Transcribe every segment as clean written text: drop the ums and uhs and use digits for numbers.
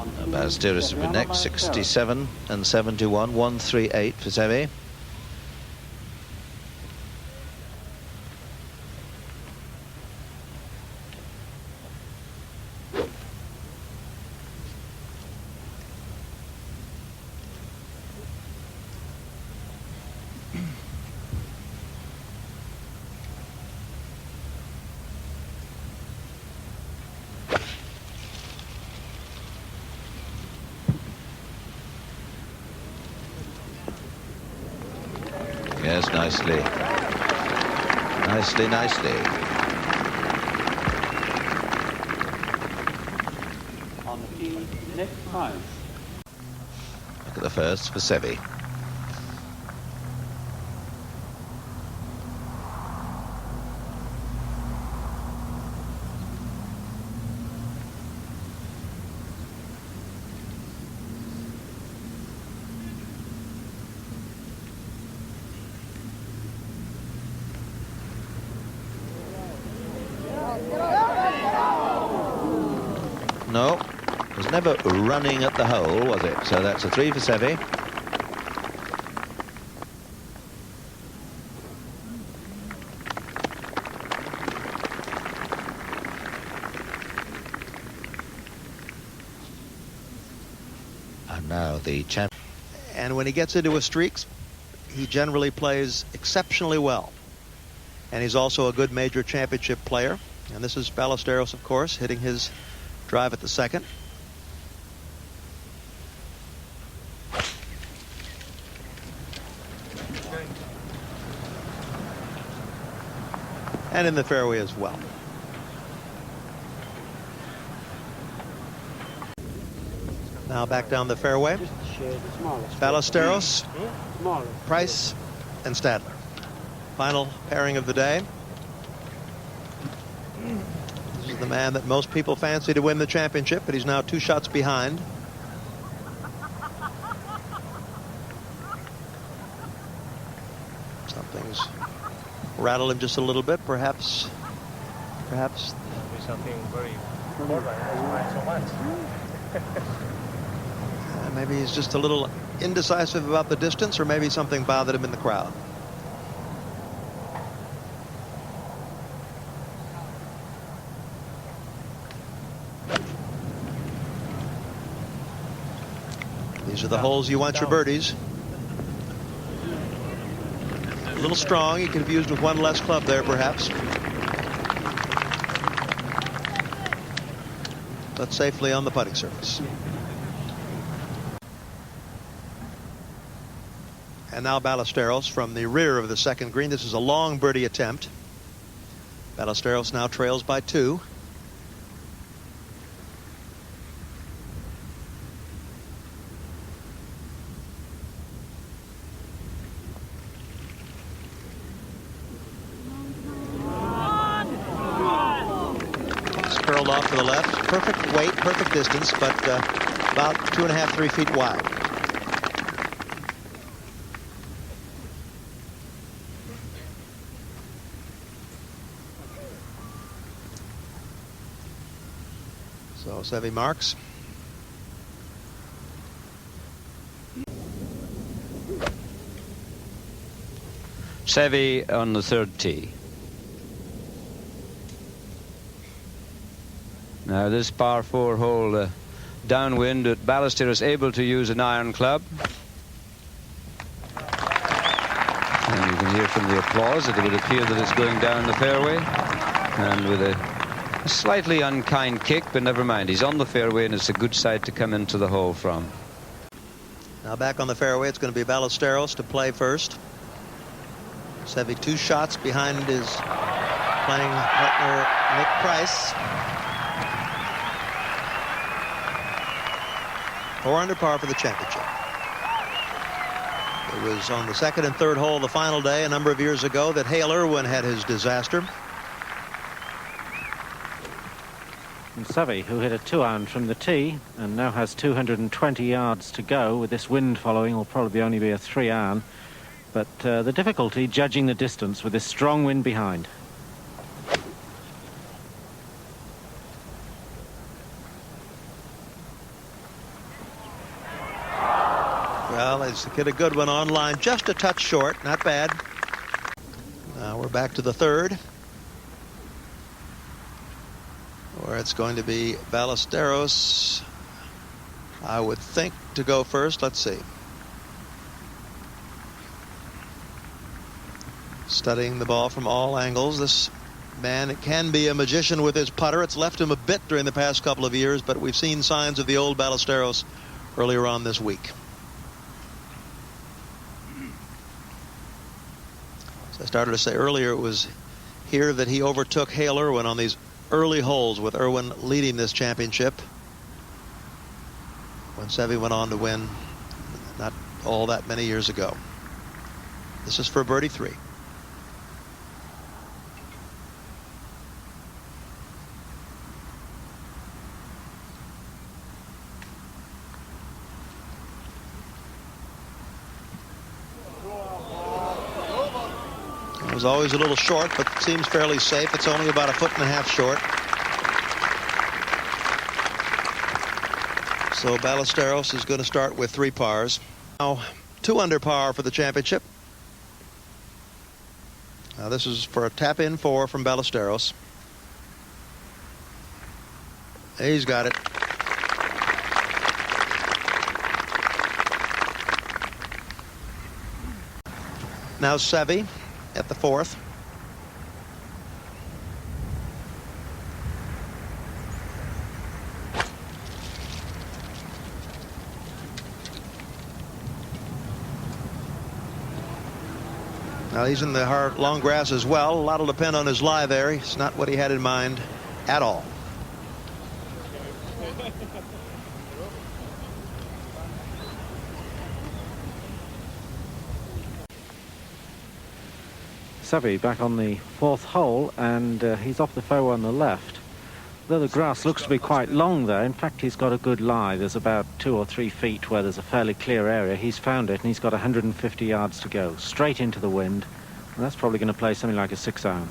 Ballesteros will be next, 67 and 71, 138 for Seve. Yes, nicely. Nicely, nicely. On the tee, next 5. Look at the first for Seve. No, it was never running at the hole, was it? So that's a 3 for Seve. And now the champ. And when he gets into his streaks, he generally plays exceptionally well. And he's also a good major championship player. And this is Ballesteros, of course, hitting his drive at the second. And in the fairway as well. Now back down the fairway. Ballesteros, Price, and Stadler. Final pairing of the day. This is the man that most people fancy to win the championship, but he's now 2 shots behind. Something's rattled him just a little bit, perhaps. Something very important. That's why so much. Maybe he's just a little indecisive about the distance, or maybe something bothered him in the crowd. These are the holes you want your birdies. A little strong. He could have used with one less club there, perhaps. But safely on the putting surface. And now Ballesteros from the rear of the second green. This is a long birdie attempt. Ballesteros now trails by 2. Curled off to the left. Perfect weight, perfect distance, but about 2.5, 3 feet wide. So Seve marks. Seve on the 3rd tee. Now this par 4 hole downwind, at Ballesteros able to use an iron club. And you can hear from the applause that it would appear that it's going down the fairway. And with a slightly unkind kick, but never mind. He's on the fairway, and it's a good side to come into the hole from. Now back on the fairway, it's going to be Ballesteros to play first. Seve 2 shots behind his playing partner, Nick Price. 4 under par for the championship. It was on the 2nd and 3rd hole of the final day a number of years ago that Hale Irwin had his disaster. And Seve, who hit a 2-iron from the tee and now has 220 yards to go, with this wind following, will probably only be a 3-iron. But the difficulty judging the distance with this strong wind behind. Well, he's hit a good one on line, just a touch short, not bad. Now we're back to the third, where it's going to be Ballesteros, I would think, to go first. Let's see. Studying the ball from all angles. This man can be a magician with his putter. It's left him a bit during the past couple of years, but we've seen signs of the old Ballesteros earlier on this week. As I started to say earlier, it was here that he overtook Hale Irwin on these early holes, with Irwin leading this championship when Seve went on to win not all that many years ago. This is for birdie 3. It was always a little short, but seems fairly safe. It's only about 1.5 feet short. So Ballesteros is going to start with 3 pars. Now 2 under par for the championship. Now this is for a tap-in 4 from Ballesteros. He's got it. Now Seve at the 4th. Now he's in the hard long grass as well. A lot will depend on his lie there. It's not what he had in mind at all. Seve back on the 4th hole, and he's off the fairway on the left. Though the grass looks to be quite long there, in fact he's got a good lie. There's about 2 or 3 feet where there's a fairly clear area. He's found it, and he's got 150 yards to go, straight into the wind. And that's probably going to play something like a 6-iron.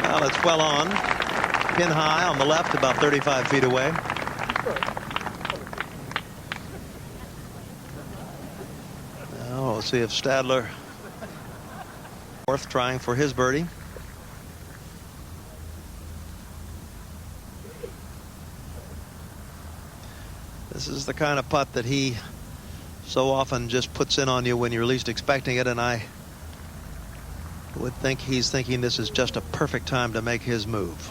Well, it's well on. Pin high on the left, about 35 feet away. Now we'll see if Stadler, 4th, trying for his birdie. This is the kind of putt that he so often just puts in on you when you're least expecting it, and I would think he's thinking this is just a perfect time to make his move.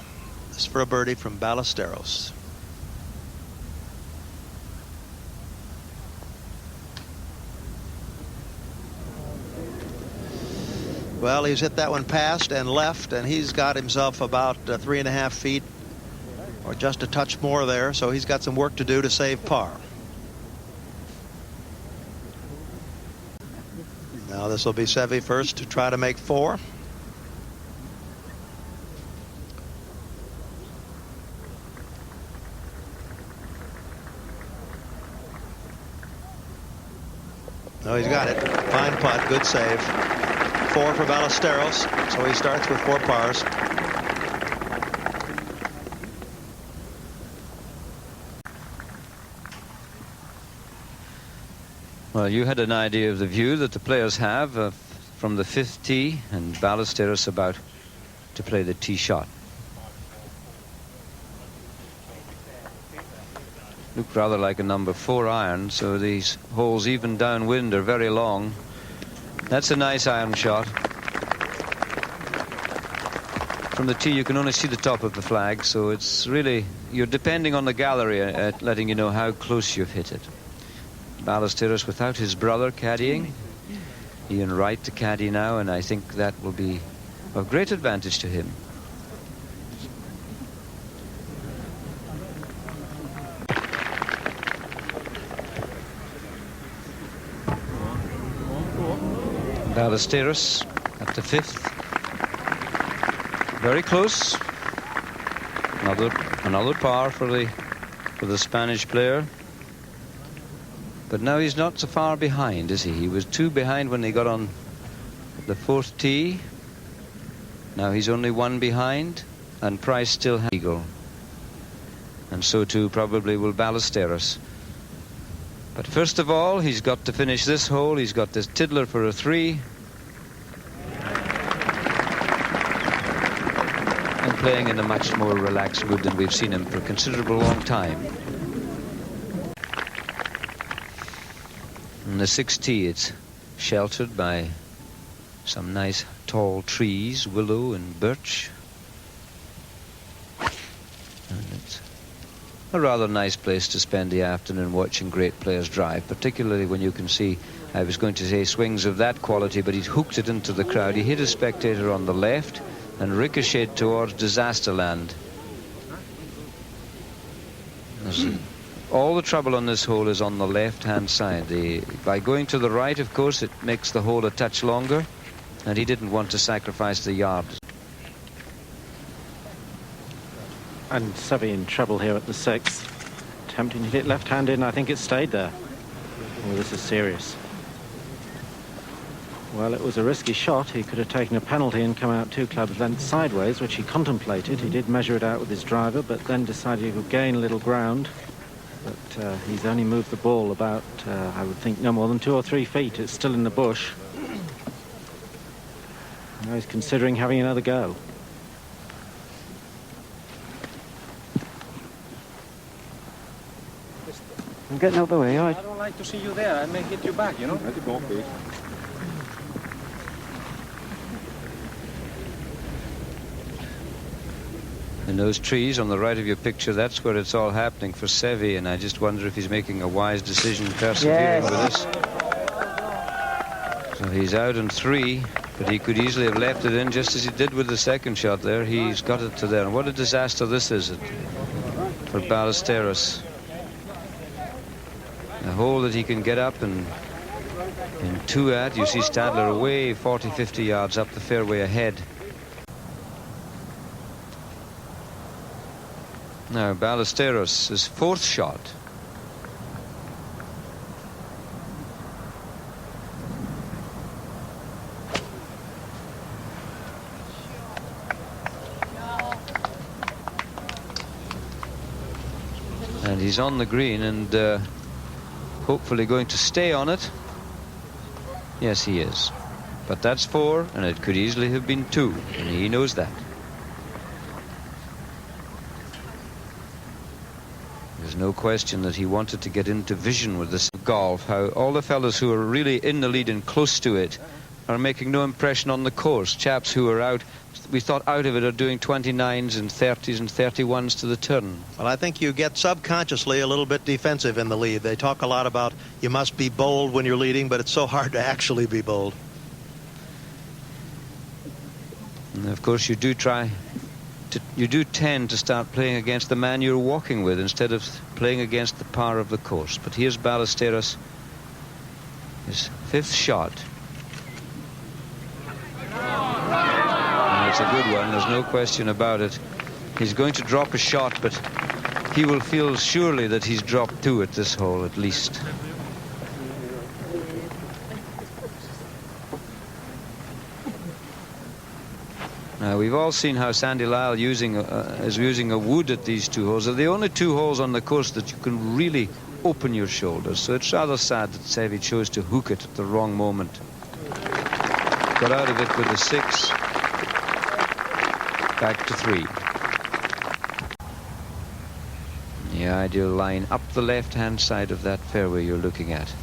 This is for a birdie from Ballesteros. Well, he's hit that one past and left, and he's got himself about 3.5 feet or just a touch more there, so he's got some work to do to save par. Now this will be Seve first to try to make 4. No, he's got it. Fine putt, good save. 4 for Ballesteros, so he starts with 4 pars. Well, you had an idea of the view that the players have from the 5th tee, and Ballesteros about to play the tee shot. Looked rather like a number 4 iron, so these holes even downwind are very long. That's a nice iron shot. From the tee you can only see the top of the flag, so it's really, you're depending on the gallery at letting you know how close you've hit it. Ballesteros without his brother caddying. Ian Wright to caddy now, and I think that will be of great advantage to him. Ballesteros at the 5th. Very close. Another par for the Spanish player. But now he's not so far behind, is he? He was 2 behind when he got on the fourth tee. Now he's only one behind, and Price still has eagle. And so too probably will Ballesteros. But first of all, he's got to finish this hole. He's got this tiddler for a 3. And playing in a much more relaxed mood than we've seen him for a considerable long time. And the 6th tee, it's sheltered by some nice tall trees, willow and birch. And it's a rather nice place to spend the afternoon watching great players drive, particularly when you can see, I was going to say swings of that quality, but he's hooked it into the crowd. He hit a spectator on the left and ricocheted towards disaster land. All the trouble on this hole is on the left-hand side. By going to the right, of course, it makes the hole a touch longer, and he didn't want to sacrifice the yard. And Seve in trouble here at the 6th. Attempting to hit left-handed, and I think it stayed there. Oh, this is serious. Well, it was a risky shot. He could have taken a penalty and come out 2 clubs lengths sideways, which he contemplated. He did measure it out with his driver, but then decided he would gain a little ground. But he's only moved the ball about, I would think, no more than 2 or 3 feet. It's still in the bush. Now he's considering having another go. I'm getting out of the way. I don't like to see you there. I may hit you back, you know. In those trees on the right of your picture, that's where it's all happening for Seve, and I just wonder if he's making a wise decision persevering with this. So he's out in 3, but he could easily have left it in just as he did with the second shot there. He's got it to there, and what a disaster this is for Ballesteros. A hole that he can get up and in 2 at. You see Stadler away 40-50 yards up the fairway ahead. Now Ballesteros, his 4th shot. And he's on the green and hopefully going to stay on it. Yes, he is. But that's 4, and it could easily have been 2, and he knows that. There's no question that he wanted to get into vision with this golf. How all the fellas who are really in the lead and close to it are making no impression on the course. Chaps who are out, we thought out of it, are doing 29s and 30s and 31s to the turn. Well, I think you get subconsciously a little bit defensive in the lead. They talk a lot about you must be bold when you're leading, but it's so hard to actually be bold. And of course you do tend to start playing against the man you're walking with instead of playing against the power of the course. But here's Ballesteros, his 5th shot. And it's a good one, there's no question about it. He's going to drop a shot, but he will feel surely that he's dropped 2 at this hole at least. Now, we've all seen how Sandy Lyle is using a wood at these 2 holes. They're the only 2 holes on the course that you can really open your shoulders. So it's rather sad that Seve chose to hook it at the wrong moment. Got out of it with a 6. Back to 3. The ideal line up the left-hand side of that fairway you're looking at.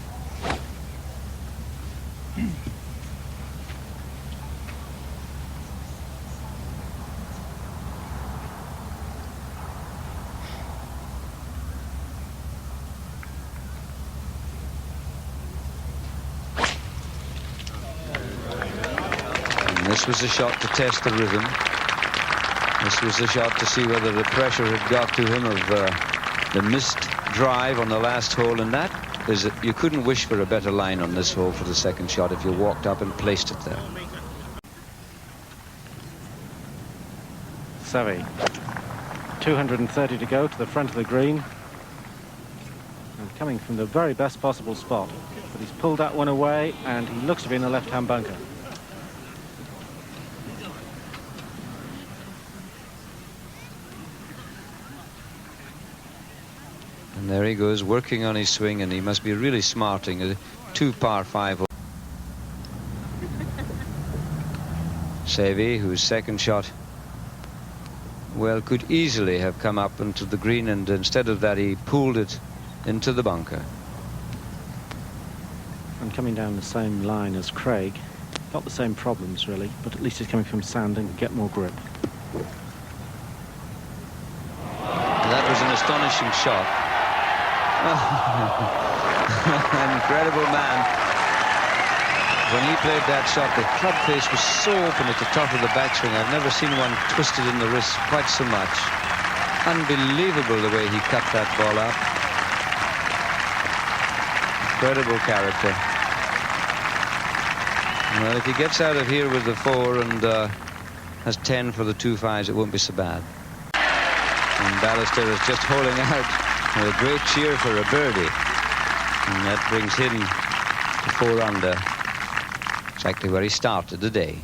This was a shot to test the rhythm. This was a shot to see whether the pressure had got to him of the missed drive on the last hole, and that is that you couldn't wish for a better line on this hole for the second shot if you walked up and placed it there. Seve, 230 to go to the front of the green. And coming from the very best possible spot. But he's pulled that one away, and he looks to be in the left-hand bunker. there he goes, working on his swing, and he must be really smarting. A 2 par 5. Seve, whose second shot, well, could easily have come up into the green, and instead of that he pulled it into the bunker. And coming down the same line as Craig. Got the same problems, really, but at least he's coming from sand and can get more grip. That was an astonishing shot. An incredible man. When he played that shot, the club face was so open at the top of the backswing. I've never seen one twisted in the wrist quite so much. Unbelievable the way he cut that ball up. Incredible character. Well, if he gets out of here with the 4 and has 10 for the 2 5s, it won't be so bad. And Ballesteros just holding out with a great cheer for a birdie. And that brings him to 4 under. Exactly where he started the day.